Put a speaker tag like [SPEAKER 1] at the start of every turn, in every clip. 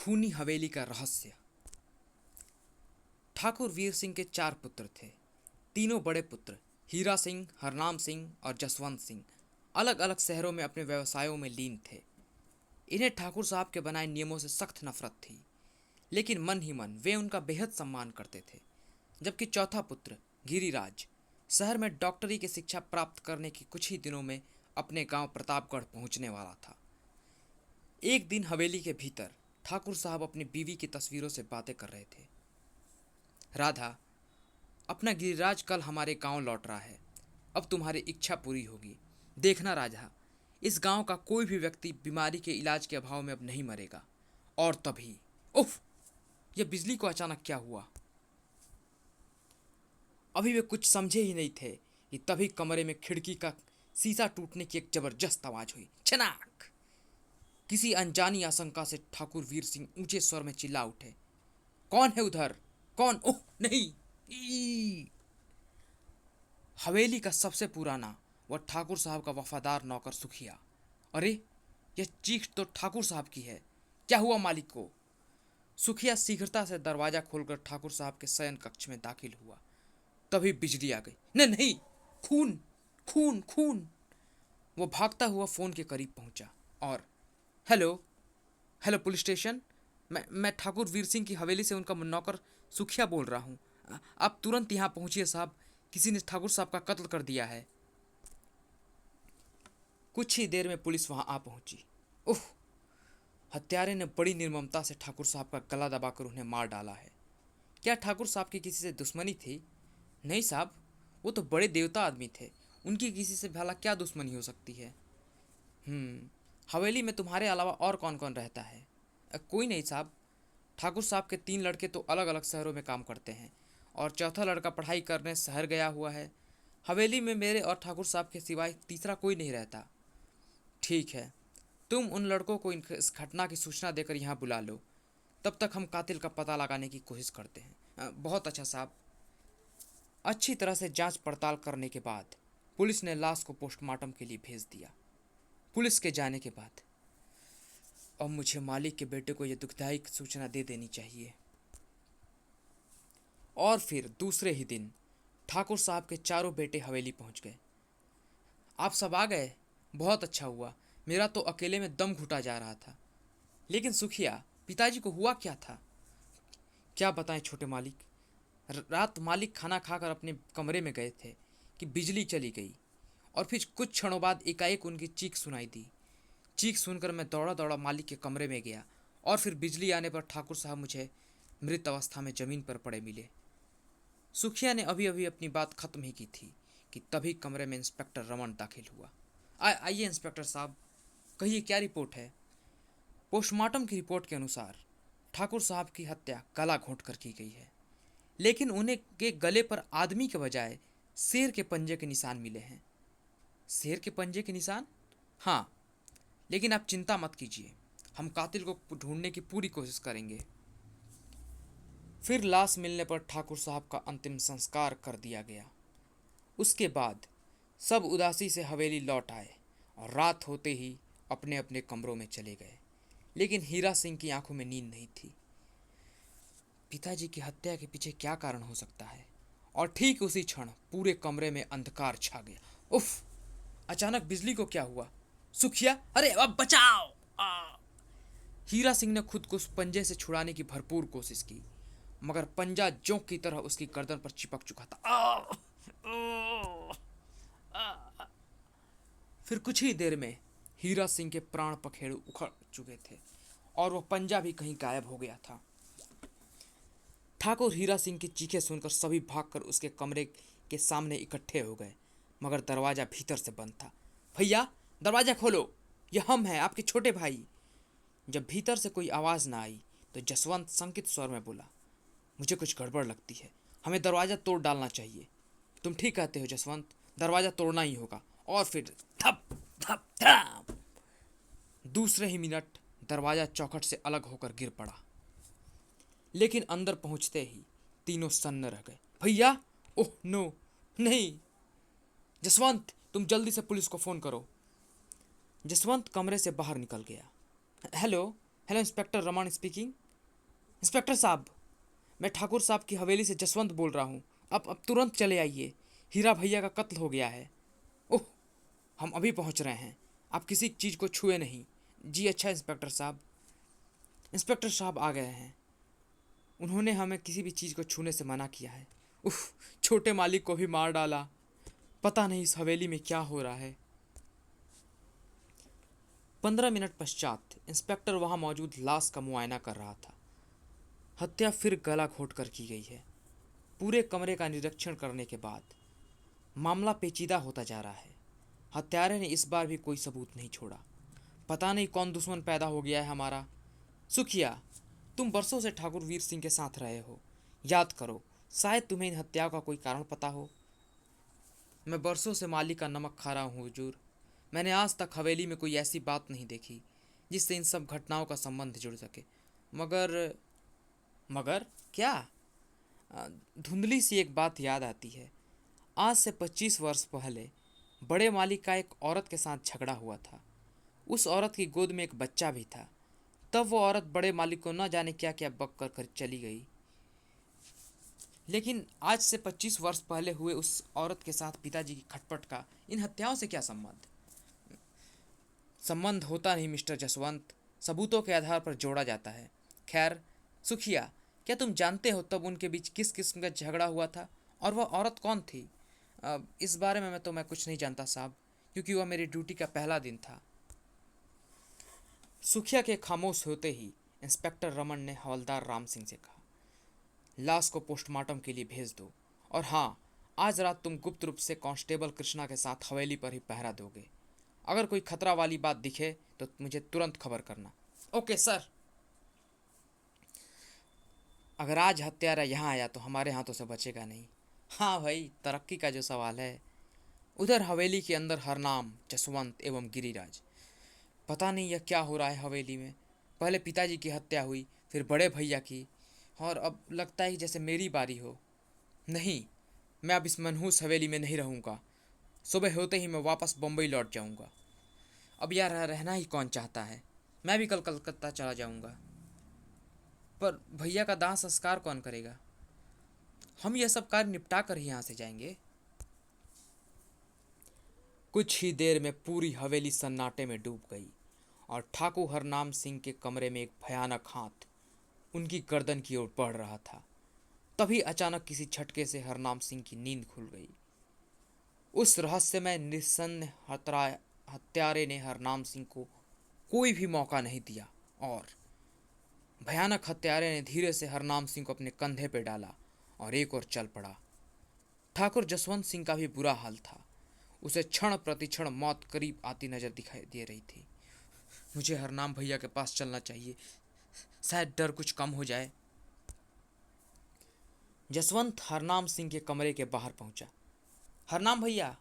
[SPEAKER 1] खूनी हवेली का रहस्य। ठाकुर वीर सिंह के 4 पुत्र थे। तीनों बड़े पुत्र हीरा सिंह, हरनाम सिंह और जसवंत सिंह अलग अलग शहरों में अपने व्यवसायों में लीन थे। इन्हें ठाकुर साहब के बनाए नियमों से सख्त नफरत थी, लेकिन मन ही मन वे उनका बेहद सम्मान करते थे। जबकि चौथा पुत्र गिरिराज शहर में डॉक्टरी की शिक्षा प्राप्त करने की कुछ ही दिनों में अपने गांव प्रतापगढ़ पहुंचने वाला था। एक दिन हवेली के भीतर ठाकुर साहब अपनी बीवी की तस्वीरों से बातें कर रहे थे। राधा, अपना गिरिराज कल हमारे गांव लौट रहा है। अब तुम्हारी इच्छा पूरी होगी। देखना राधा, इस गांव का कोई भी व्यक्ति बीमारी के इलाज के अभाव में अब नहीं मरेगा। और तभी उफ, यह बिजली को अचानक क्या हुआ? अभी वे कुछ समझे ही नहीं थे कि तभी कमरे में खिड़की का शीशा टूटने की एक जबरदस्त आवाज हुई। छनाक! किसी अनजानी आशंका से ठाकुर वीर सिंह ऊंचे स्वर में चिल्ला उठे। कौन है उधर? कौन? ओह नहीं! हवेली का सबसे पुराना व ठाकुर साहब का वफादार नौकर सुखिया। अरे, यह चीख तो ठाकुर साहब की है। क्या हुआ मालिक को? सुखिया शीघ्रता से दरवाजा खोलकर ठाकुर साहब के शयन कक्ष में दाखिल हुआ। तभी बिजली आ गई। नहीं नहीं, खून खून खून! वो भागता हुआ फोन के करीब पहुंचा और हेलो हेलो पुलिस स्टेशन। मैं ठाकुर वीर सिंह की हवेली से उनका नौकर सुखिया बोल रहा हूँ। आप तुरंत यहाँ पहुंचिए साहब, किसी ने ठाकुर साहब का कत्ल कर दिया है। कुछ ही देर में पुलिस वहां आ पहुंची। उह! हत्यारे ने बड़ी निर्ममता से ठाकुर साहब का गला दबाकर उन्हें मार डाला है। क्या ठाकुर साहब की किसी से दुश्मनी थी? नहीं साहब, वो तो बड़े देवता आदमी थे। उनकी किसी से भला क्या दुश्मनी हो सकती है? हवेली में तुम्हारे अलावा और कौन कौन रहता है? कोई नहीं साहब। ठाकुर साहब के 3 लड़के तो अलग अलग शहरों में काम करते हैं और चौथा लड़का पढ़ाई करने शहर गया हुआ है। हवेली में मेरे और ठाकुर साहब के सिवाय तीसरा कोई नहीं रहता। ठीक है, तुम उन लड़कों को इस घटना की सूचना देकर यहाँ बुला लो। तब तक हम कातिल का पता लगाने की कोशिश करते हैं। बहुत अच्छा साहब। अच्छी तरह से जांच पड़ताल करने के बाद पुलिस ने लाश को पोस्टमार्टम के लिए भेज दिया। पुलिस के जाने के बाद अब मुझे मालिक के बेटे को यह दुखदायी सूचना दे देनी चाहिए। और फिर दूसरे ही दिन ठाकुर साहब के चारों बेटे हवेली पहुंच गए। आप सब आ गए? बहुत अच्छा हुआ। मेरा तो अकेले में दम घुटा जा रहा था। लेकिन सुखिया, पिताजी को हुआ क्या था? क्या बताएं छोटे मालिक। रात मालिक खाना खाकर अपने कमरे में गए थे कि बिजली चली गई और फिर कुछ क्षणों बाद एकाएक उनकी चीख सुनाई दी। चीख सुनकर मैं दौड़ा दौड़ा मालिक के कमरे में गया और फिर बिजली आने पर ठाकुर साहब मुझे मृत अवस्था में जमीन पर पड़े मिले। सुखिया ने अभी अभी अपनी बात खत्म ही की थी कि तभी कमरे में इंस्पेक्टर रमन दाखिल हुआ। आइए इंस्पेक्टर साहब, कहिए क्या रिपोर्ट है? पोस्टमार्टम की रिपोर्ट के अनुसार ठाकुर साहब की हत्या गला घोंट कर की गई है, लेकिन उन्हें के गले पर आदमी के बजाय शेर के पंजे के निशान मिले हैं। शेर के पंजे के निशान? हाँ, लेकिन आप चिंता मत कीजिए, हम कातिल को ढूंढने की पूरी कोशिश करेंगे। फिर लाश मिलने पर ठाकुर साहब का अंतिम संस्कार कर दिया गया। उसके बाद सब उदासी से हवेली लौट आए और रात होते ही अपने अपने कमरों में चले गए। लेकिन हीरा सिंह की आंखों में नींद नहीं थी। पिताजी की हत्या के पीछे क्या कारण हो सकता है? और ठीक उसी क्षण पूरे कमरे में अंधकार छा गया। उफ! अचानक बिजली को क्या हुआ? सुखिया, अरे अब बचाओ! हीरा सिंह ने खुद को उस पंजे से छुड़ाने की भरपूर कोशिश की, मगर पंजा जोंक की तरह उसकी गर्दन पर चिपक चुका था। फिर कुछ ही देर में हीरा सिंह के प्राण पखेरु उखड़ चुके थे और वह पंजा भी कहीं गायब हो गया था। ठाकुर हीरा सिंह की चीखें सुनकर सभी भागकर उसके कमरे के सामने इकट्ठे हो गए, मगर दरवाजा भीतर से बंद था। भैया, दरवाजा खोलो, यह हम हैं, आपके छोटे भाई। जब भीतर से कोई आवाज़ ना आई तो जसवंत संकित स्वर में बोला, मुझे कुछ गड़बड़ लगती है, हमें दरवाज़ा तोड़ डालना चाहिए। तुम ठीक कहते हो जसवंत, दरवाज़ा तोड़ना ही होगा। और फिर धप धप धप, दूसरे ही मिनट दरवाज़ा चौखट से अलग होकर गिर पड़ा। लेकिन अंदर पहुंचते ही तीनों सन्न रह गए। भैया! ओह नो, नहीं! जसवंत, तुम जल्दी से पुलिस को फ़ोन करो। जसवंत कमरे से बाहर निकल गया। Hello, hello, inspector Raman speaking. Inspector साहब, मैं ठाकुर साहब की हवेली से जसवंत बोल रहा हूँ। अब तुरंत चले आइए। हीरा भैया का कत्ल हो गया है। ओह, हम अभी पहुँच रहे हैं। आप किसी चीज़ को छुए नहीं। जी अच्छा इंस्पेक्टर साहब। इंस्पेक्टर साहब आ गए हैं। उन्होंने हमें किसी भी चीज़ को छूने से मना किया है। उफ, छोटे मालिक को भी मार डाला। पता नहीं इस हवेली में क्या हो रहा है। 15 मिनट पश्चात इंस्पेक्टर वहां मौजूद लाश का मुआयना कर रहा था। हत्या फिर गला घोंटकर की गई है। पूरे कमरे का निरीक्षण करने के बाद मामला पेचीदा होता जा रहा है। हत्यारे ने इस बार भी कोई सबूत नहीं छोड़ा। पता नहीं कौन दुश्मन पैदा हो गया है हमारा। सुखिया, तुम बरसों से ठाकुर वीर सिंह के साथ रहे हो। याद करो, शायद तुम्हें इन हत्याओं का कोई कारण पता हो। मैं बरसों से माली का नमक खा रहा हूँ हुजूर। मैंने आज तक हवेली में कोई ऐसी बात नहीं देखी जिससे इन सब घटनाओं का संबंध जुड़ सके। मगर मगर क्या? धुंधली सी एक बात याद आती है। आज से 25 वर्ष पहले बड़े मालिक का एक औरत के साथ झगड़ा हुआ था। उस औरत की गोद में एक बच्चा भी था। तब वो औरत बड़े मालिक को न जाने क्या क्या बक कर चली गई। लेकिन आज से 25 वर्ष पहले हुए उस औरत के साथ पिताजी की खटपट का इन हत्याओं से क्या संबंध? संबंध होता नहीं मिस्टर जसवंत, सबूतों के आधार पर जोड़ा जाता है। खैर, सुखिया, क्या तुम जानते हो तब उनके बीच किस किस्म का झगड़ा हुआ था और वह औरत कौन थी? इस बारे में मैं कुछ नहीं जानता साहब, क्योंकि वह मेरी ड्यूटी का पहला दिन था। सुखिया के खामोश होते ही इंस्पेक्टर रमन ने हवलदार राम सिंह से कहा, लाश को पोस्टमार्टम के लिए भेज दो। और हाँ, आज रात तुम गुप्त रूप से कांस्टेबल कृष्णा के साथ हवेली पर ही पहरा दोगे। अगर कोई खतरा वाली बात दिखे तो मुझे तुरंत खबर करना। Okay sir. अगर आज हत्यारा यहाँ आया तो हमारे हाथों से बचेगा नहीं। हाँ भाई, तरक्की का जो सवाल है। उधर हवेली के अंदर हरनाम, जसवंत एवं गिरिराज। पता नहीं यह क्या हो रहा है हवेली में। पहले पिताजी की हत्या हुई, फिर बड़े भैया की, और अब लगता है कि जैसे मेरी बारी हो। नहीं, मैं अब इस मनहूस हवेली में नहीं रहूँगा। सुबह होते ही मैं वापस बम्बई लौट जाऊँगा। अब यार रहना ही कौन चाहता है। मैं भी कल कलकत्ता चला जाऊँगा। पर भैया का दाह संस्कार कौन करेगा? हम यह सब कार्य निपटा कर ही यहाँ से जाएंगे। कुछ ही देर में पूरी हवेली सन्नाटे में डूब गई और ठाकुर हरनाम सिंह के कमरे में एक भयानक हाथ उनकी गर्दन की ओर बढ़ रहा था। तभी अचानक किसी झटके से हरनाम सिंह की नींद खुल गई। उस रहस्यमय निस्सन्न हत्यारे ने हरनाम सिंह को कोई भी मौका नहीं दिया और भयानक हत्यारे ने धीरे से हरनाम सिंह को अपने कंधे पर डाला और एक और चल पड़ा। ठाकुर जसवंत सिंह का भी बुरा हाल था। उसे क्षण प्रतिक्षण मौत करीब आती नजर दिखाई दे रही थी। मुझे हरनाम भैया के पास चलना चाहिए, शायद डर कुछ कम हो जाए। जसवंत हरनाम सिंह के कमरे के बाहर पहुंचा। हरनाम भैया।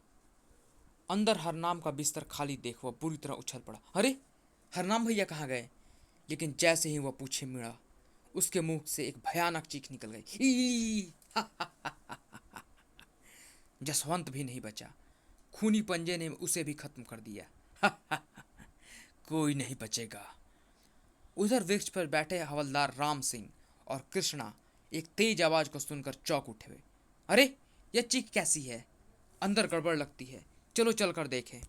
[SPEAKER 1] अंदर हरनाम का बिस्तर खाली देख वह बुरी तरह उछल पड़ा। अरे, हरनाम भैया कहाँ गए? लेकिन जैसे ही वह पूछे मिड़ा, उसके मुंह से एक भयानक चीख निकल गई। ई! जसवंत भी नहीं बचा। खूनी पंजे ने उसे भी खत्म कर दिया। कोई नहीं बचेगा। उधर वृक्ष पर बैठे हवलदार राम सिंह और कृष्णा एक तेज आवाज को सुनकर चौंक उठे। अरे, यह चीख कैसी है? अंदर गड़बड़ लगती है, चलो चल कर देखें।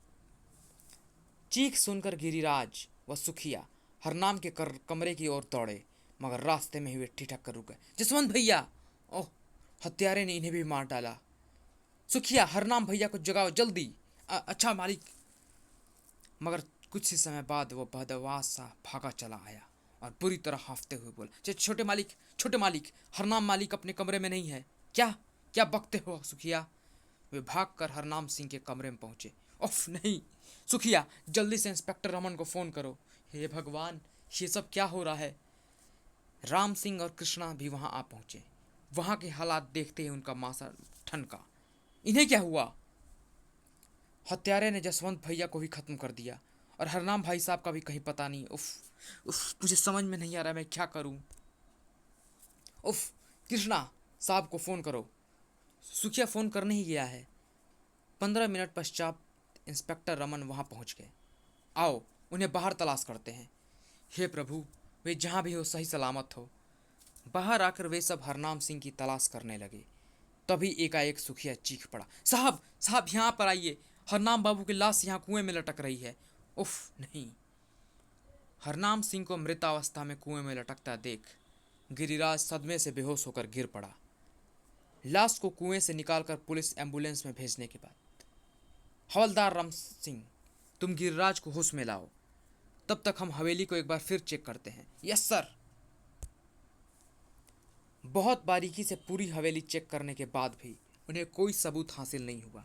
[SPEAKER 1] चीख सुनकर गिरिराज व सुखिया हरनाम के कमरे की ओर दौड़े, मगर रास्ते में ही वे ठिठक कर रुक गए। जसवंत भैया! ओह, हत्यारे ने इन्हें भी मार डाला। सुखिया, हरनाम भैया को जगाओ जल्दी। अच्छा मालिक। मगर कुछ ही समय बाद वो बदहवास सा भागा चला आया और बुरी तरह हांफते हुए बोला, छोटे मालिक, छोटे मालिक, हरनाम मालिक अपने कमरे में नहीं है। क्या क्या बकते हो सुखिया? वे भागकर हरनाम सिंह के कमरे में पहुंचे। उफ नहीं! सुखिया, जल्दी से इंस्पेक्टर रमन को फोन करो। हे भगवान, ये सब क्या हो रहा है? राम सिंह और कृष्णा भी वहां आ पहुंचे। वहां के हालात देखते ही उनका माथा ठनका। इन्हें क्या हुआ? हत्यारे ने जसवंत भैया को भी खत्म कर दिया और हरनाम भाई साहब का भी कहीं पता नहीं। उफ उफ, मुझे समझ में नहीं आ रहा मैं क्या करूं। उफ, कृष्णा साहब को फोन करो। सुखिया फोन करने ही गया है। 15 मिनट पश्चात इंस्पेक्टर रमन वहां पहुंच गए। आओ, उन्हें बाहर तलाश करते हैं। हे प्रभु, वे जहाँ भी हो सही सलामत हो। बाहर आकर वे सब हरनाम सिंह की तलाश करने लगे। तभी एकाएक सुखिया चीख पड़ा, साहब साहब यहाँ पर आइए, हरनाम बाबू की लाश यहाँ कुएं में लटक रही है। उफ नहीं। हरनाम सिंह को मृतावस्था में कुएं में लटकता देख गिरिराज सदमे से बेहोश होकर गिर पड़ा। लाश को कुएं से निकालकर पुलिस एम्बुलेंस में भेजने के बाद, हवलदार राम सिंह, तुम गिरिराज को होश में लाओ, तब तक हम हवेली को एक बार फिर चेक करते हैं। Yes sir. बहुत बारीकी से पूरी हवेली चेक करने के बाद भी उन्हें कोई सबूत हासिल नहीं हुआ।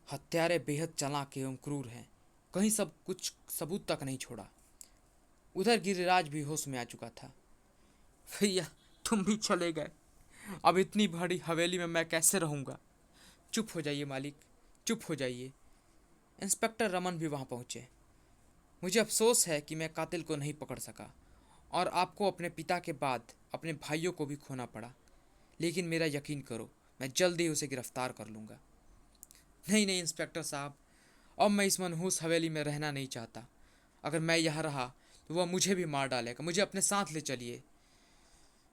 [SPEAKER 1] हत्यारे बेहद चालाक एवं क्रूर हैं, कहीं सब कुछ सबूत तक नहीं छोड़ा। उधर गिरिराज भी होश में आ चुका था। भैया तुम भी चले गए, अब इतनी बड़ी हवेली में मैं कैसे रहूंगा। चुप हो जाइए मालिक, चुप हो जाइए। इंस्पेक्टर रमन भी वहां पहुंचे। मुझे अफसोस है कि मैं कातिल को नहीं पकड़ सका और आपको अपने पिता के बाद अपने भाइयों को भी खोना पड़ा, लेकिन मेरा यकीन करो, मैं जल्द ही उसे गिरफ्तार कर लूँगा। नहीं नहीं इंस्पेक्टर साहब, अब मैं इस मनहूस हवेली में रहना नहीं चाहता। अगर मैं यहाँ रहा तो वह मुझे भी मार डालेगा। मुझे अपने साथ ले चलिए।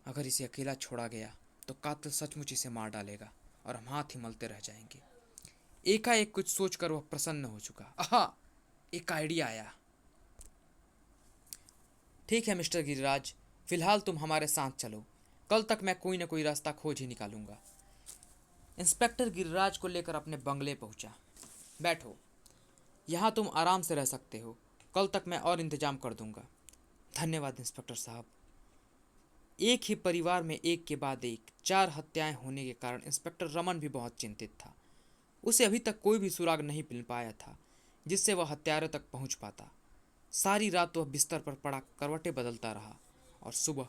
[SPEAKER 1] अगर इसे अकेला छोड़ा गया तो कातिल सचमुच इसे मार डालेगा और हम हाथ ही मलते रह जाएंगे। एकाएक कुछ सोचकर वह प्रसन्न हो चुका। आहा, एक आइडिया आया। ठीक है मिस्टर गिरिराज, फिलहाल तुम हमारे साथ चलो, कल तक मैं कोई ना कोई रास्ता खोज ही निकालूंगा। इंस्पेक्टर गिरिराज को लेकर अपने बंगले पहुंचा। बैठो, यहाँ तुम आराम से रह सकते हो, कल तक मैं और इंतजाम कर दूंगा। धन्यवाद इंस्पेक्टर साहब। एक ही परिवार में एक के बाद एक 4 हत्याएं होने के कारण इंस्पेक्टर रमन भी बहुत चिंतित था। उसे अभी तक कोई भी सुराग नहीं मिल पाया था जिससे वह हत्यारे तक पहुंच पाता। सारी रात वह बिस्तर पर पड़ा करवटें बदलता रहा और सुबह,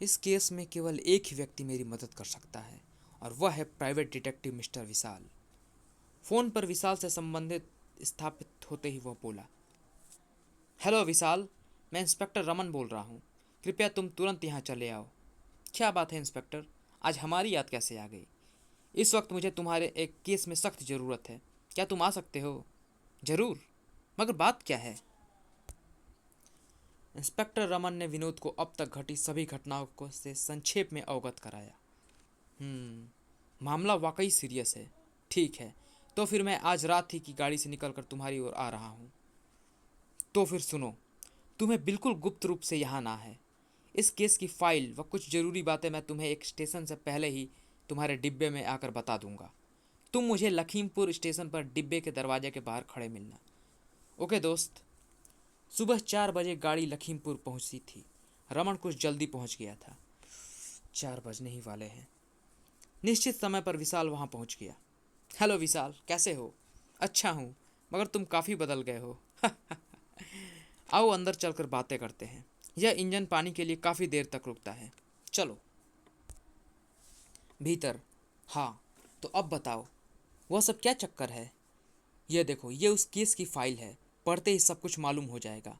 [SPEAKER 1] इस केस में केवल एक ही व्यक्ति मेरी मदद कर सकता है और वह है प्राइवेट डिटेक्टिव मिस्टर विशाल। फोन पर विशाल से संबंधित स्थापित होते ही वह बोला, हेलो विशाल, मैं इंस्पेक्टर रमन बोल रहा हूँ, कृपया तुम तुरंत यहाँ चले आओ। क्या बात है इंस्पेक्टर, आज हमारी याद कैसे आ गई? इस वक्त मुझे तुम्हारे एक केस में सख्त ज़रूरत है, क्या तुम आ सकते हो? ज़रूर, मगर बात क्या है? इंस्पेक्टर रमन ने विनोद को अब तक घटी सभी घटनाओं को से संक्षेप में अवगत कराया। मामला वाकई सीरियस है। ठीक है, तो फिर मैं आज रात ही की गाड़ी से निकलकर तुम्हारी ओर आ रहा हूँ। तो फिर सुनो, तुम्हें बिल्कुल गुप्त रूप से यहाँ ना है। इस केस की फाइल व कुछ ज़रूरी बातें मैं तुम्हें एक स्टेशन से पहले ही तुम्हारे डिब्बे में आकर बता दूंगा। तुम मुझे लखीमपुर स्टेशन पर डिब्बे के दरवाजे के बाहर खड़े मिलना। ओके दोस्त। सुबह 4 बजे गाड़ी लखीमपुर पहुंची थी। रमन कुछ जल्दी पहुंच गया था। 4 बजने ही वाले हैं। निश्चित समय पर विशाल वहां पहुंच गया। हेलो विशाल, कैसे हो? अच्छा हूँ, मगर तुम काफ़ी बदल गए हो। आओ अंदर चलकर बातें करते हैं। यह इंजन पानी के लिए काफ़ी देर तक रुकता है। चलो भीतर। हाँ, तो अब बताओ, वह सब क्या चक्कर है? यह देखो, ये उस केस की फाइल है, पढ़ते ही सब कुछ मालूम हो जाएगा।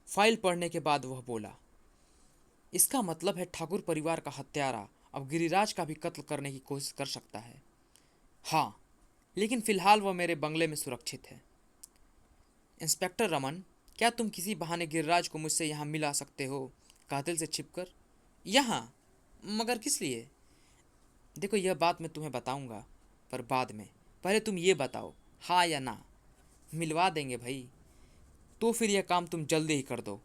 [SPEAKER 1] फाइल पढ़ने के बाद वह बोला, इसका मतलब है ठाकुर परिवार का हत्यारा अब गिरिराज का भी कत्ल करने की कोशिश कर सकता है। हाँ, लेकिन फिलहाल वह मेरे बंगले में सुरक्षित है। इंस्पेक्टर रमन, क्या तुम किसी बहाने गिरिराज को मुझसे यहाँ मिला सकते हो, कातिल से छिपकर? यहाँ? मगर किस लिए? देखो, यह बात मैं तुम्हें बताऊंगा, पर बाद में। पहले तुम ये बताओ, हाँ या ना? मिलवा देंगे भाई। तो फिर यह काम तुम जल्दी ही कर दो।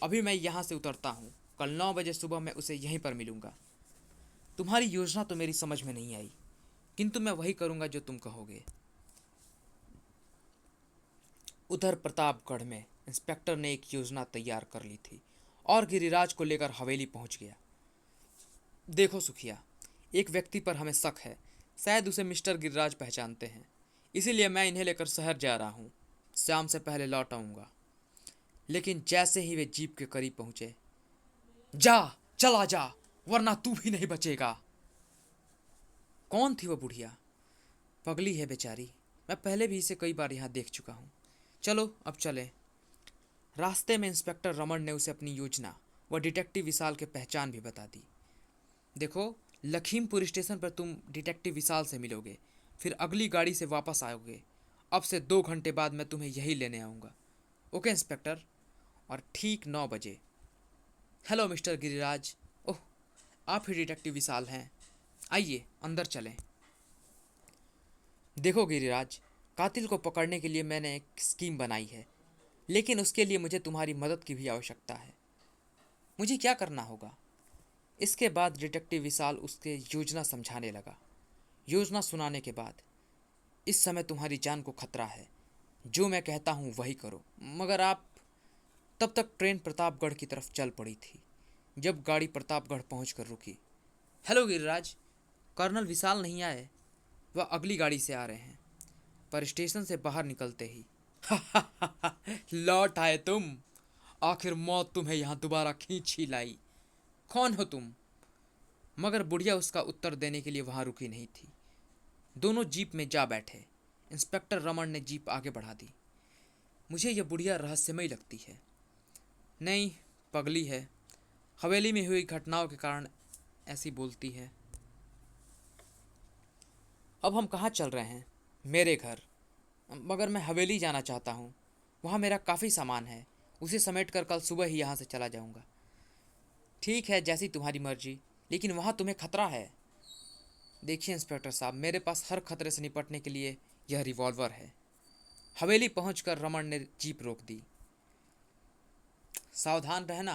[SPEAKER 1] अभी मैं यहाँ से उतरता हूँ, कल 9 बजे सुबह मैं उसे यहीं पर मिलूंगा। तुम्हारी योजना तो मेरी समझ में नहीं आई, किंतु मैं वही करूँगा जो तुम कहोगे। उधर प्रतापगढ़ में इंस्पेक्टर ने एक योजना तैयार कर ली थी और गिरिराज को लेकर हवेली पहुंच गया। देखो सुखिया, एक व्यक्ति पर हमें शक है, शायद उसे मिस्टर गिरिराज पहचानते हैं, इसीलिए मैं इन्हें लेकर शहर जा रहा हूँ। शाम से पहले लौट आऊँगा। लेकिन जैसे ही वे जीप के करीब पहुंचे, जा, चला जा, वरना तू भी नहीं बचेगा। कौन थी वह बुढ़िया? पगली है बेचारी, मैं पहले भी इसे कई बार यहाँ देख चुका हूँ। चलो अब चलें। रास्ते में इंस्पेक्टर रमन ने उसे अपनी योजना व डिटेक्टिव विशाल की पहचान भी बता दी। देखो, लखीमपुर स्टेशन पर तुम डिटेक्टिव विशाल से मिलोगे, फिर अगली गाड़ी से वापस आओगे। अब से 2 घंटे बाद मैं तुम्हें यही लेने आऊँगा। Okay inspector? और ठीक 9 बजे। Hello mister Giriraj. ओह, आप ही डिटेक्टिव विशाल हैं। आइए अंदर चलें। देखो गिरिराज, कातिल को पकड़ने के लिए मैंने एक स्कीम बनाई है, लेकिन उसके लिए मुझे तुम्हारी मदद की भी आवश्यकता है। मुझे क्या करना होगा? इसके बाद डिटेक्टिव विशाल उसके योजना समझाने लगा। योजना सुनाने के बाद, इस समय तुम्हारी जान को खतरा है। जो मैं कहता हूँ वही करो। मगर आप तब तक ट्रेन प्रतापगढ़ की तरफ चल पड़ी थी जब गाड़ी प्रतापगढ़ पहुंचकर रुकी। हेलो गिरिराज, कर्नल विशाल नहीं आए। वह अगली गाड़ी से आ रहे हैं। पर स्टेशन से बाहर निकलते ही लौट आए तुम। आखिर मौत तुम्हें यहाँ दोबारा खींच ही लाई। कौन हो तुम? मगर बुढ़िया उसका उत्तर देने के लिए वहां रुकी नहीं थी। दोनों जीप में जा बैठे। इंस्पेक्टर रमन ने जीप आगे बढ़ा दी। मुझे यह बुढ़िया रहस्यमय लगती है। नहीं, पगली है। हवेली में हुई घटनाओं के कारण ऐसी बोलती है। अब हम कहाँ चल रहे हैं? मेरे घर। मगर मैं हवेली जाना चाहता हूँ। वहाँ मेरा काफ़ी सामान है। उसे समेट कर कल सुबह ही यहाँ से चला जाऊँगा। ठीक है, जैसी तुम्हारी मर्जी, लेकिन वहाँ तुम्हें खतरा है। देखिए इंस्पेक्टर साहब, मेरे पास हर खतरे से निपटने के लिए यह रिवॉल्वर है। हवेली पहुंचकर रमन ने जीप रोक दी। सावधान रहना।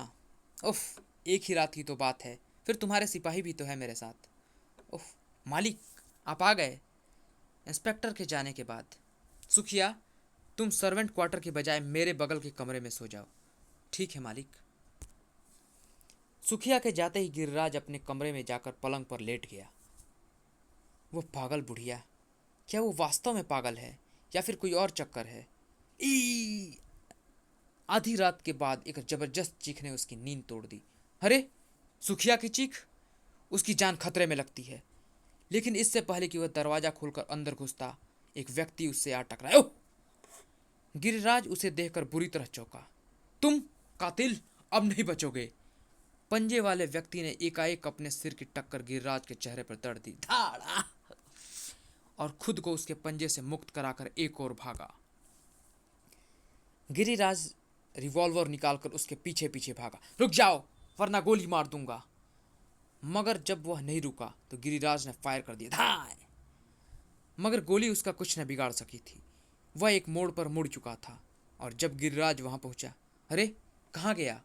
[SPEAKER 1] उफ, एक ही रात की तो बात है, फिर तुम्हारे सिपाही भी तो है मेरे साथ। उफ, मालिक, आप आ गए। इंस्पेक्टर के जाने के बाद, सुखिया, तुम सर्वेंट क्वार्टर के बजाय मेरे बगल के कमरे में सो जाओ। ठीक है मालिक। सुखिया के जाते ही गिरिराज अपने कमरे में जाकर पलंग पर लेट गया। वो पागल बुढ़िया, क्या वो वास्तव में पागल है या फिर कोई और चक्कर है? ई आधी रात के बाद एक जबरदस्त चीख ने उसकी नींद तोड़ दी। अरे, सुखिया की चीख! उसकी जान खतरे में लगती है। लेकिन इससे पहले कि वह दरवाजा खोलकर अंदर घुसता, एक व्यक्ति उससे आ टकराया। ओह! गिरिराज उसे देखकर बुरी तरह चौंका। तुम कातिल, अब नहीं बचोगे। पंजे वाले व्यक्ति ने एकाएक अपने सिर की टक्कर गिरिराज के चेहरे पर दर्द दी, धाड़ा, और खुद को उसके पंजे से मुक्त कराकर एक और भागा। गिरिराज रिवॉल्वर निकालकर उसके पीछे पीछे भागा। रुक जाओ, वरना गोली मार दूंगा। मगर जब वह नहीं रुका तो गिरिराज ने फायर कर दिया, धाय। मगर गोली उसका कुछ न बिगाड़ सकी थी। वह एक मोड़ पर मुड़ चुका था और जब गिरिराज वहां पहुंचा, अरे, कहाँ गया?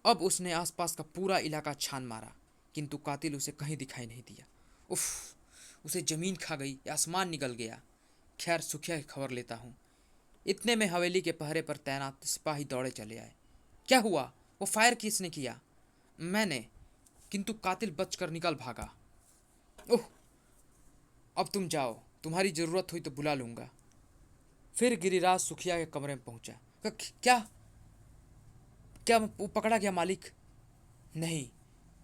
[SPEAKER 1] अब उसने आसपास का पूरा इलाका छान मारा, किंतु कातिल उसे कहीं दिखाई नहीं दिया। उफ, उसे जमीन खा गई या आसमान निकल गया। खैर, सुखिया की खबर लेता हूँ। इतने में हवेली के पहरे पर तैनात सिपाही दौड़े चले आए। क्या हुआ? वो फायर किसने किया? मैंने, किंतु कातिल बचकर निकल भागा। ओह, अब तुम जाओ, तुम्हारी जरूरत हुई तो बुला लूंगा। फिर गिरिराज सुखिया के कमरे में पहुंचा। क्या क्या वो पकड़ा गया मालिक? नहीं,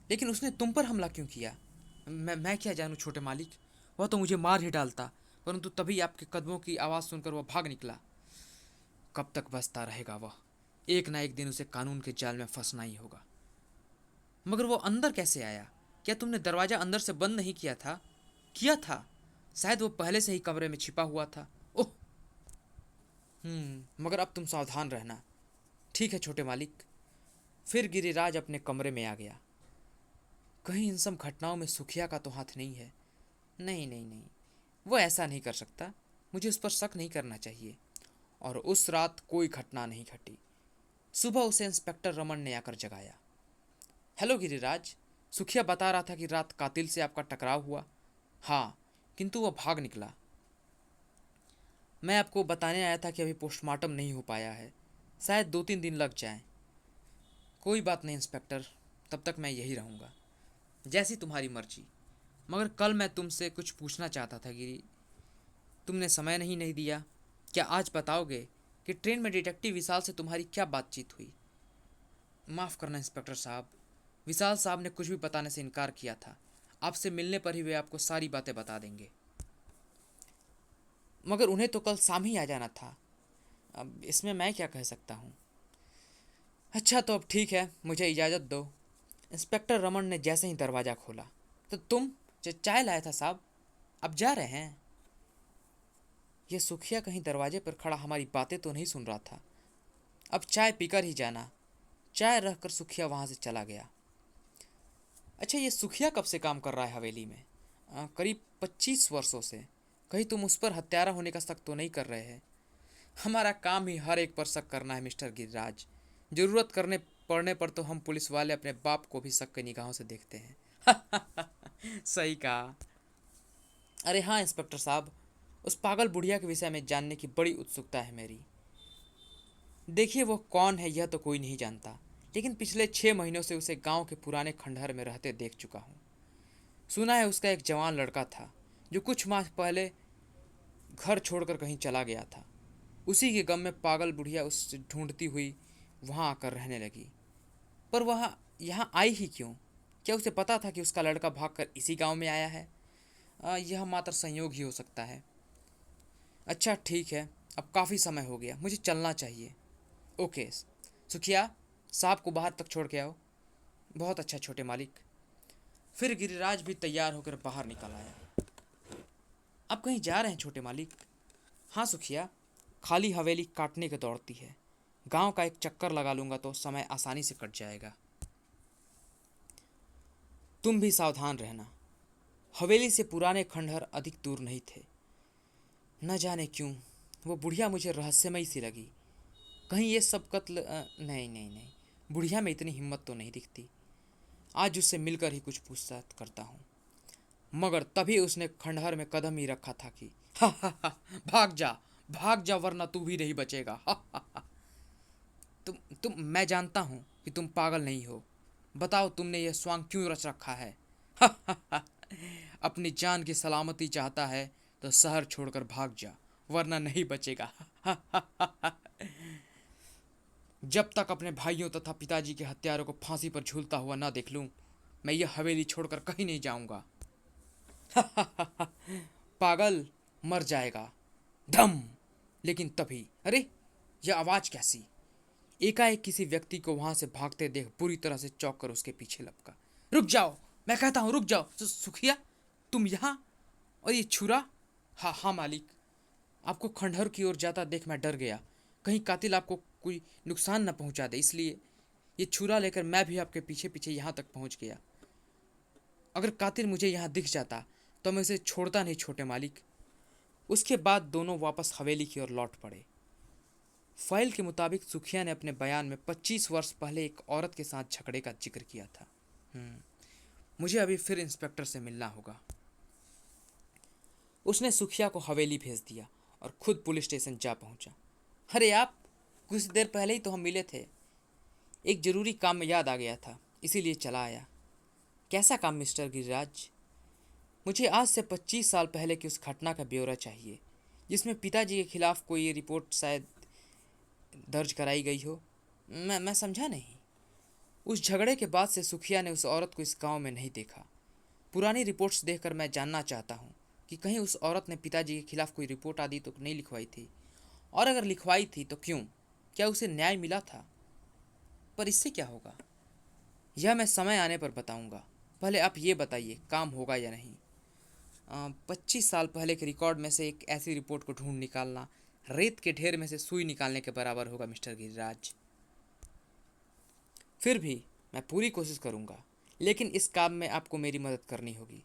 [SPEAKER 1] लेकिन उसने तुम पर हमला क्यों किया? मैं क्या जानूं छोटे मालिक। वह तो मुझे मार ही डालता, परंतु तभी आपके कदमों की आवाज़ सुनकर वह भाग निकला। कब तक बचता रहेगा वह? एक ना एक दिन उसे कानून के जाल में फंसना ही होगा। मगर वो अंदर कैसे आया? क्या तुमने दरवाजा अंदर से बंद नहीं किया था? किया था। शायद वो पहले से ही कमरे में छिपा हुआ था। ओह, मगर अब तुम सावधान रहना। ठीक है छोटे मालिक। फिर गिरिराज अपने कमरे में आ गया। कहीं इन सब घटनाओं में सुखिया का तो हाथ नहीं है? नहीं नहीं नहीं, वो ऐसा नहीं कर सकता। मुझे उस पर शक नहीं करना चाहिए। और उस रात कोई घटना नहीं घटी। सुबह उसे इंस्पेक्टर रमन ने आकर जगाया। हेलो गिरिराज, सुखिया बता रहा था कि रात कातिल से आपका टकराव हुआ। हाँ, किंतु वह भाग निकला। मैं आपको बताने आया था कि अभी पोस्टमार्टम नहीं हो पाया है, शायद 2-3 दिन लग जाएं। कोई बात नहीं इंस्पेक्टर, तब तक मैं यही रहूँगा। जैसी तुम्हारी मर्जी। मगर कल मैं तुमसे कुछ पूछना चाहता था गिरी। तुमने समय नहीं दिया। क्या आज बताओगे कि ट्रेन में डिटेक्टिव विशाल से तुम्हारी क्या बातचीत हुई? माफ़ करना इंस्पेक्टर साहब, विशाल साहब ने कुछ भी बताने से इनकार किया था। आपसे मिलने पर ही वे आपको सारी बातें बता देंगे। मगर उन्हें तो कल शाम ही आ जाना था। अब इसमें मैं क्या कह सकता हूँ। अच्छा, तो अब ठीक है, मुझे इजाज़त दो। इंस्पेक्टर रमन ने जैसे ही दरवाज़ा खोला, तो तुम चाय लाया था साहब, अब जा रहे हैं? यह सुखिया कहीं दरवाजे पर खड़ा हमारी बातें तो नहीं सुन रहा था? अब चाय पीकर ही जाना। चाय रखकर सुखिया वहाँ से चला गया। अच्छा, ये सुखिया कब से काम कर रहा है हवेली में? करीब 25 वर्षों से। कहीं तुम उस पर हत्यारा होने का शक तो नहीं कर रहे हैं? हमारा काम ही हर एक पर शक करना है मिस्टर गिरिराज। जरूरत करने पड़ने पर तो हम पुलिस वाले अपने बाप को भी शक की निगाहों से देखते हैं। सही कहा। अरे हाँ इंस्पेक्टर साहब, उस पागल बुढ़िया के विषय में जानने की बड़ी उत्सुकता है मेरी। देखिए, वो कौन है यह तो कोई नहीं जानता, लेकिन पिछले 6 महीनों से उसे गांव के पुराने खंडहर में रहते देख चुका हूँ। सुना है उसका एक जवान लड़का था जो कुछ माह पहले घर छोड़कर कहीं चला गया था। उसी के गम में पागल बुढ़िया उसे ढूंढती हुई वहाँ आकर रहने लगी। पर वह यहाँ आई ही क्यों? क्या उसे पता था कि उसका लड़का भागकर इसी गांव में आया है? यह मात्र संयोग ही हो सकता है। अच्छा ठीक है, अब काफ़ी समय हो गया, मुझे चलना चाहिए। ओके सुखिया, साहब को बाहर तक छोड़ के आओ। बहुत अच्छा छोटे मालिक। फिर गिरिराज भी तैयार होकर बाहर निकल आया। आप कहीं जा रहे हैं छोटे मालिक? हाँ सुखिया, खाली हवेली काटने की दौड़ती है। गांव का एक चक्कर लगा लूंगा तो समय आसानी से कट जाएगा। तुम भी सावधान रहना। हवेली से पुराने खंडहर अधिक दूर नहीं थे। न जाने क्यों वो बुढ़िया मुझे रहस्यमयी सी लगी। कहीं ये सब कत्ल नहीं नहीं नहीं, बुढ़िया में इतनी हिम्मत तो नहीं दिखती। आज उससे मिलकर ही कुछ पूछताछ करता हूँ। मगर तभी उसने खंडहर में कदम ही रखा था कि हा हा हा, भाग जा वरना तू भी नहीं बचेगा। हा हा हा। मैं जानता हूँ कि तुम पागल नहीं हो। बताओ तुमने यह स्वांग क्यों रच रखा है? हा हा हा। अपनी जान की सलामती चाहता है तो शहर छोड़कर भाग जा, वरना नहीं बचेगा। हा हा हा हा। जब तक अपने भाइयों तथा पिताजी के हत्यारों को फांसी पर झूलता हुआ ना देख लूं, मैं यह हवेली छोड़कर कहीं नहीं जाऊंगा। पागल, मर जाएगा। धम। लेकिन तभी अरे, यह आवाज कैसी? एकाएक किसी व्यक्ति को वहां से भागते देख बुरी तरह से चौंक कर उसके पीछे लपका। रुक जाओ, मैं कहता हूं रुक जाओ। सुखिया, तुम यहाँ? और ये छुरा? हाँ हाँ मालिक, आपको खंडहर की ओर जाता देख मैं डर गया। कहीं कातिल आपको कोई नुकसान न पहुंचा दे, इसलिए ये छुरा लेकर मैं भी आपके पीछे पीछे यहाँ तक पहुंच गया। अगर कातिल मुझे यहाँ दिख जाता तो मैं उसे छोड़ता नहीं छोटे मालिक। उसके बाद दोनों वापस हवेली की ओर लौट पड़े। फाइल के मुताबिक सुखिया ने अपने बयान में 25 वर्ष पहले एक औरत के साथ झगड़े का जिक्र किया था। मुझे अभी फिर इंस्पेक्टर से मिलना होगा। उसने सुखिया को हवेली भेज दिया और खुद पुलिस स्टेशन जा पहुंचा। अरे आप, कुछ देर पहले ही तो हम मिले थे। एक जरूरी काम में याद आ गया था, इसीलिए चला आया। कैसा काम मिस्टर गिरिराज? मुझे आज से 25 साल पहले की उस घटना का ब्यौरा चाहिए जिसमें पिताजी के खिलाफ कोई रिपोर्ट शायद दर्ज कराई गई हो। मैं समझा नहीं। उस झगड़े के बाद से सुखिया ने उस औरत को इस गांव में नहीं देखा। पुरानी रिपोर्ट्स देखकर मैं जानना चाहता हूँ कि कहीं उस औरत ने पिताजी के खिलाफ कोई रिपोर्ट आदि तो नहीं लिखवाई थी, और अगर लिखवाई थी तो क्यों? क्या उसे न्याय मिला था? पर इससे क्या होगा, यह मैं समय आने पर बताऊंगा। पहले आप ये बताइए, काम होगा या नहीं? 25 साल पहले के रिकॉर्ड में से एक ऐसी रिपोर्ट को ढूंढ निकालना रेत के ढेर में से सुई निकालने के बराबर होगा मिस्टर गिरिराज। फिर भी मैं पूरी कोशिश करूंगा, लेकिन इस काम में आपको मेरी मदद करनी होगी।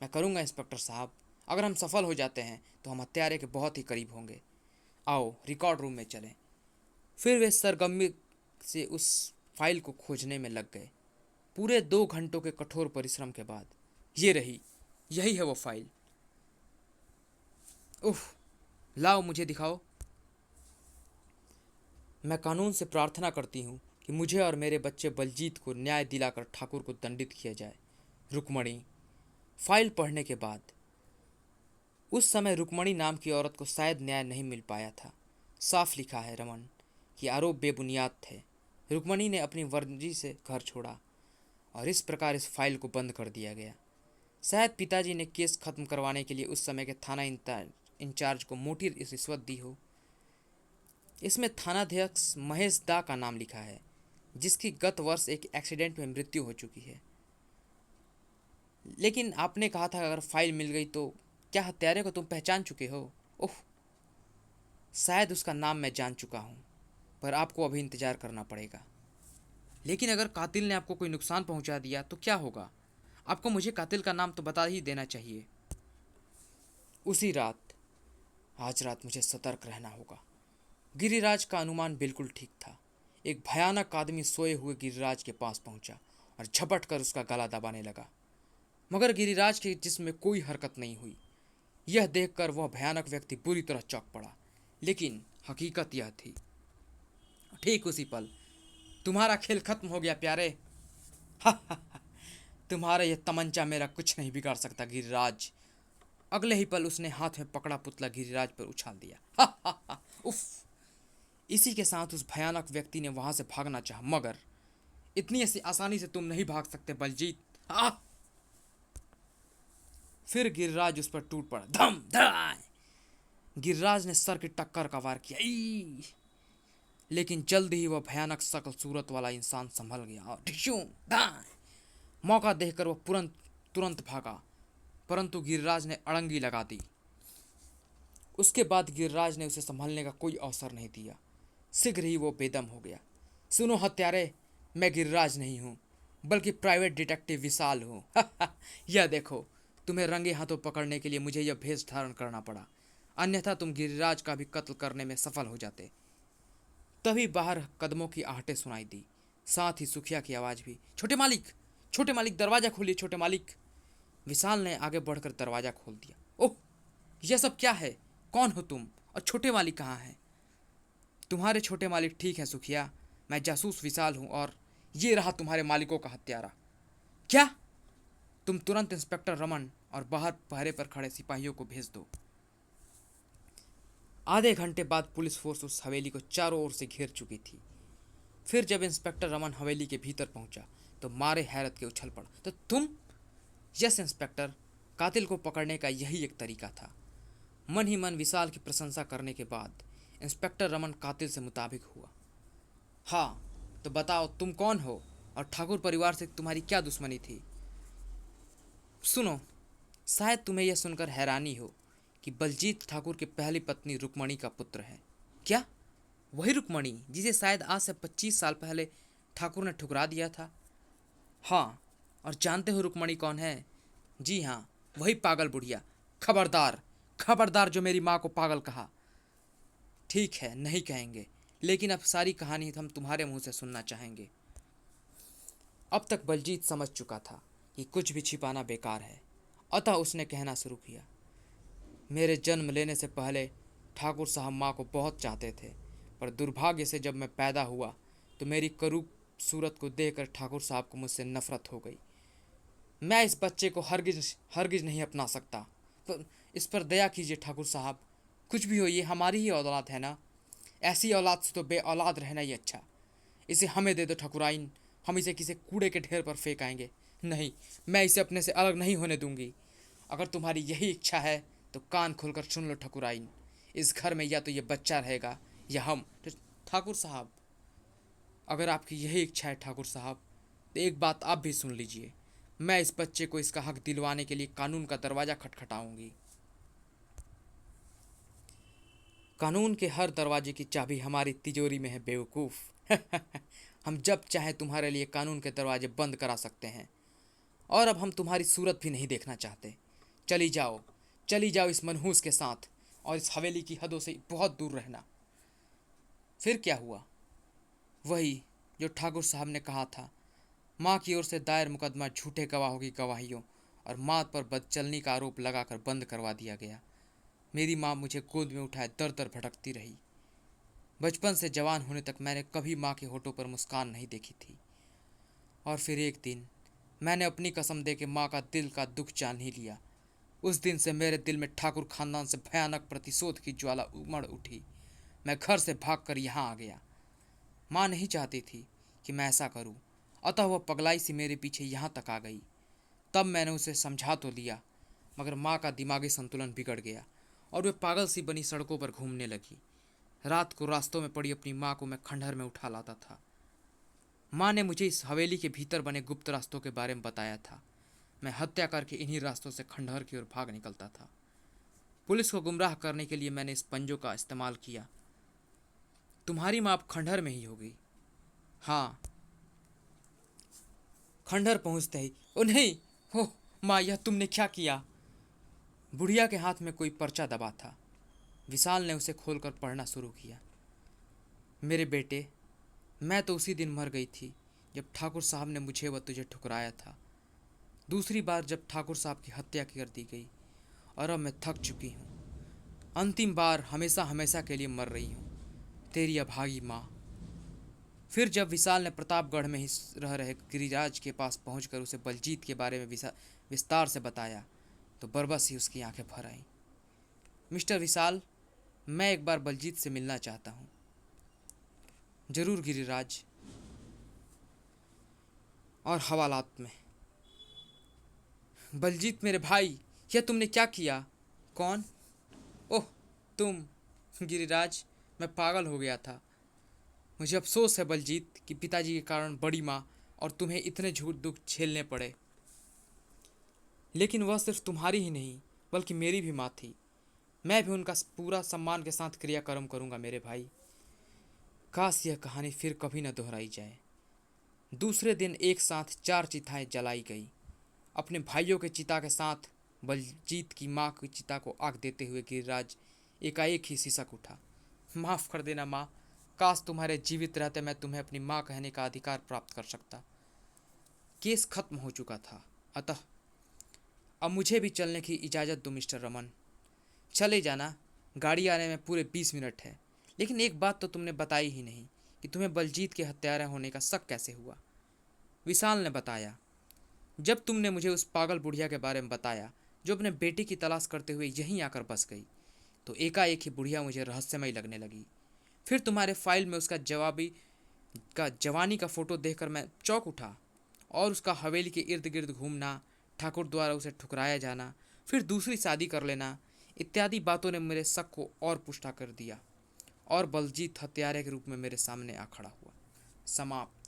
[SPEAKER 1] मैं करूंगा इंस्पेक्टर साहब। अगर हम सफल हो जाते हैं तो हम हत्यारे के बहुत ही करीब होंगे। आओ रिकॉर्ड रूम में चलें। फिर वे सरगर्मी से उस फाइल को खोजने में लग गए। पूरे 2 घंटों के कठोर परिश्रम के बाद ये रही, यही है वो फाइल। उफ, लाओ मुझे दिखाओ। मैं कानून से प्रार्थना करती हूँ कि मुझे और मेरे बच्चे बलजीत को न्याय दिलाकर ठाकुर को दंडित किया जाए। रुक्मणी। फाइल पढ़ने के बाद उस समय रुक्मणी नाम की औरत को शायद न्याय नहीं मिल पाया था। साफ लिखा है रमन कि आरोप बेबुनियाद थे। रुक्मणी ने अपनी मर्जी से घर छोड़ा और इस प्रकार इस फाइल को बंद कर दिया गया। शायद पिताजी ने केस खत्म करवाने के लिए उस समय के थाना इंचार्ज को मोटी रिश्वत दी हो। इसमें थानाध्यक्ष महेश दा का नाम लिखा है, जिसकी गत वर्ष एक एक्सीडेंट में मृत्यु हो चुकी है। लेकिन आपने कहा था अगर फाइल मिल गई तो क्या हत्यारे को तुम पहचान चुके हो? ओह, शायद उसका नाम मैं जान चुका हूँ। पर आपको अभी इंतजार करना पड़ेगा। लेकिन अगर कातिल ने आपको कोई नुकसान पहुंचा दिया तो क्या होगा? आपको मुझे कातिल का नाम तो बता ही देना चाहिए। उसी रात, आज रात मुझे सतर्क रहना होगा। गिरिराज का अनुमान बिल्कुल ठीक था। एक भयानक आदमी सोए हुए गिरिराज के पास पहुंचा और झपट कर उसका गला दबाने लगा, मगर गिरिराज के जिस्म में कोई हरकत नहीं हुई। यह देखकर वह भयानक व्यक्ति बुरी तरह चौंक पड़ा। लेकिन हकीकत यह थी, ठीक उसी पल तुम्हारा खेल खत्म हो गया प्यारे। तुम्हारा यह तमंचा मेरा कुछ नहीं बिगाड़ सकता गिरिराज। अगले ही पल उसने हाथ में पकड़ा पुतला गिरिराज पर उछाल दिया। उफ! इसी के साथ उस भयानक व्यक्ति ने वहां से भागना चाहा, मगर इतनी ऐसी आसानी से तुम नहीं भाग सकते बलजीत। फिर गिरिराज उस पर टूट पड़ा। धम धाय! गिरिराज ने सर की टक्कर का वार किया। लेकिन जल्द ही वह भयानक शकल सूरत वाला इंसान संभल गया और ढिशूम धाय! मौका देखकर वह तुरंत भागा, परंतु गिरिराज ने अड़ंगी लगा दी। उसके बाद गिरिराज ने उसे संभलने का कोई अवसर नहीं दिया। शीघ्र ही वो बेदम हो गया। सुनो हत्यारे, मैं गिरिराज नहीं हूँ, बल्कि प्राइवेट डिटेक्टिव विशाल हूँ। यह देखो, तुम्हें रंगे हाथों पकड़ने के लिए मुझे यह भेष धारण करना पड़ा, अन्यथा तुम गिरिराज का भी कत्ल करने में सफल हो जाते। तभी बाहर कदमों की आहटें सुनाई दी, साथ ही सुखिया की आवाज़ भी। छोटे मालिक दरवाज़ा खोलिए, छोटे मालिक। विशाल ने आगे बढ़कर दरवाज़ा खोल दिया। ओह, यह सब क्या है? कौन हो तुम और छोटे मालिक कहाँ हैं? तुम्हारे छोटे मालिक ठीक है सुखिया, मैं जासूस विशाल हूँ और ये रहा तुम्हारे मालिकों का हत्यारा। क्या? तुम तुरंत इंस्पेक्टर रमन और बाहर पहरे पर खड़े सिपाहियों को भेज दो। आधे घंटे बाद पुलिस फोर्स उस हवेली को चारों ओर से घेर चुकी थी। फिर जब इंस्पेक्टर रमन हवेली के भीतर पहुंचा तो मारे हैरत के उछल पड़ा। तो तुम? यस इंस्पेक्टर, कातिल को पकड़ने का यही एक तरीका था। मन ही मन विशाल की प्रशंसा करने के बाद इंस्पेक्टर रमन कातिल से मुताबिक हुआ। हाँ, तो बताओ तुम कौन हो और ठाकुर परिवार से तुम्हारी क्या दुश्मनी थी? सुनो, शायद तुम्हें यह सुनकर हैरानी हो कि बलजीत ठाकुर की पहली पत्नी रुक्मणी का पुत्र है। क्या? वही रुक्मणी जिसे शायद आज से 25 साल पहले ठाकुर ने ठुकरा दिया था? हाँ, और जानते हो रुक्मणी कौन है? जी हाँ, वही पागल बुढ़िया। खबरदार, खबरदार जो मेरी माँ को पागल कहा। ठीक है, नहीं कहेंगे, लेकिन अब सारी कहानी हम तुम्हारे मुंह से सुनना चाहेंगे। अब तक बलजीत समझ चुका था कि कुछ भी छिपाना बेकार है, अतः उसने कहना शुरू किया। मेरे जन्म लेने से पहले ठाकुर साहब माँ को बहुत चाहते थे, पर दुर्भाग्य से जब मैं पैदा हुआ तो मेरी करूप सूरत को देखकर ठाकुर साहब को मुझसे नफरत हो गई। मैं इस बच्चे को हरगिज हरगिज नहीं अपना सकता। तो इस पर दया कीजिए ठाकुर साहब, कुछ भी हो ये हमारी ही औलाद है ना। ऐसी औलाद से तो बे औलाद रहना ही अच्छा। इसे हमें दे दो ठकुराइन, हम इसे किसी कूड़े के ढेर पर फेंक आएंगे। नहीं, मैं इसे अपने से अलग नहीं होने दूंगी। अगर तुम्हारी यही इच्छा है तो कान खोलकर सुन लो ठकुराइन, इस घर में या तो ये बच्चा रहेगा या हम। तो ठाकुर साहब, अगर आपकी यही इच्छा है ठाकुर साहब, तो एक बात आप भी सुन लीजिए। मैं इस बच्चे को इसका हक दिलवाने के लिए कानून का दरवाज़ा खटखटाऊंगी। कानून के हर दरवाजे की चाबी हमारी तिजोरी में है बेवकूफ़। हम जब चाहें तुम्हारे लिए कानून के दरवाजे बंद करा सकते हैं, और अब हम तुम्हारी सूरत भी नहीं देखना चाहते। चली जाओ, चली जाओ इस मनहूस के साथ, और इस हवेली की हदों से बहुत दूर रहना। फिर क्या हुआ? वही जो ठाकुर साहब ने कहा था। माँ की ओर से दायर मुकदमा झूठे गवाहों की गवाहियों और माँ पर बदचलनी का आरोप लगाकर बंद करवा दिया गया। मेरी माँ मुझे गोद में उठाए दर दर भटकती रही। बचपन से जवान होने तक मैंने कभी माँ के होठों पर मुस्कान नहीं देखी थी। और फिर एक दिन मैंने अपनी कसम दे के माँ का दिल का दुख जान ही लिया। उस दिन से मेरे दिल में ठाकुर खानदान से भयानक प्रतिशोध की ज्वाला उमड़ उठी। मैं घर से भागकर यहाँ आ गया। माँ नहीं चाहती थी कि मैं ऐसा करूँ, अतः वह पगलाई सी मेरे पीछे यहाँ तक आ गई। तब मैंने उसे समझा तो लिया, मगर माँ का दिमागी संतुलन बिगड़ गया और वे पागल सी बनी सड़कों पर घूमने लगी। रात को रास्तों में पड़ी अपनी माँ को मैं खंडहर में उठा लाता था। माँ ने मुझे इस हवेली के भीतर बने गुप्त रास्तों के बारे में बताया था। मैं हत्या करके इन्हीं रास्तों से खंडहर की ओर भाग निकलता था। पुलिस को गुमराह करने के लिए मैंने इस पंजों का इस्तेमाल किया। तुम्हारी माँ अब खंडहर में ही होगी। हाँ। खंडहर पहुंचते ही, ओ नहीं, हो माँ, यह तुमने क्या किया? बुढ़िया के हाथ में कोई पर्चा दबा था। विशाल ने उसे खोलकर पढ़ना शुरू किया। मेरे बेटे, मैं तो उसी दिन मर गई थी जब ठाकुर साहब ने मुझे व तुझे ठुकराया था। दूसरी बार जब ठाकुर साहब की हत्या कर दी गई, और अब मैं थक चुकी हूँ। अंतिम बार हमेशा हमेशा के लिए मर रही हूँ, तेरी अभागी माँ। फिर जब विशाल ने प्रतापगढ़ में ही रह रहे गिरिराज के पास पहुंचकर उसे बलजीत के बारे में विस्तार से बताया, तो बरबस ही उसकी आंखें भर आईं। मिस्टर विशाल, मैं एक बार बलजीत से मिलना चाहता हूँ। जरूर गिरिराज, और हवालात में। बलजीत मेरे भाई, यह तुमने क्या किया? कौन? ओह, तुम। गिरिराज, मैं पागल हो गया था। मुझे अफसोस है बलजीत कि पिताजी के कारण बड़ी माँ और तुम्हें इतने झूठ दुख झेलने पड़े। लेकिन वह सिर्फ तुम्हारी ही नहीं बल्कि मेरी भी माँ थी। मैं भी उनका पूरा सम्मान के साथ क्रियाकर्म करूँगा मेरे भाई। काश यह कहानी फिर कभी न दोहराई जाए। दूसरे दिन एक साथ 4 चिताएं जलाई गई। अपने भाइयों के चिता के साथ बलजीत की माँ की चिता को आग देते हुए गिरिराज एकाएक ही सिसक उठा। माफ़ कर देना माँ, काश तुम्हारे जीवित रहते मैं तुम्हें अपनी माँ कहने का अधिकार प्राप्त कर सकता। केस खत्म हो चुका था, अतः अब मुझे भी चलने की इजाज़त दो मिस्टर रमन। चले जाना, गाड़ी आने में पूरे 20 मिनट है। लेकिन एक बात तो तुमने बताई ही नहीं कि तुम्हें बलजीत के हत्यारा होने का शक कैसे हुआ। विशाल ने बताया, जब तुमने मुझे उस पागल बुढ़िया के बारे में बताया जो अपने बेटे की तलाश करते हुए यहीं आकर बस गई, तो एकाएक ही बुढ़िया मुझे रहस्यमय लगने लगी। फिर तुम्हारे फाइल में उसका जवानी का फोटो देखकर मैं चौंक उठा, और उसका हवेली के इर्द गिर्द घूमना, ठाकुर द्वारा उसे ठुकराया जाना, फिर दूसरी शादी कर लेना इत्यादि बातों ने मेरे शक को और पुष्टा कर दिया, और बलजीत हत्यारे के रूप में मेरे सामने आ खड़ा हुआ। समाप्त।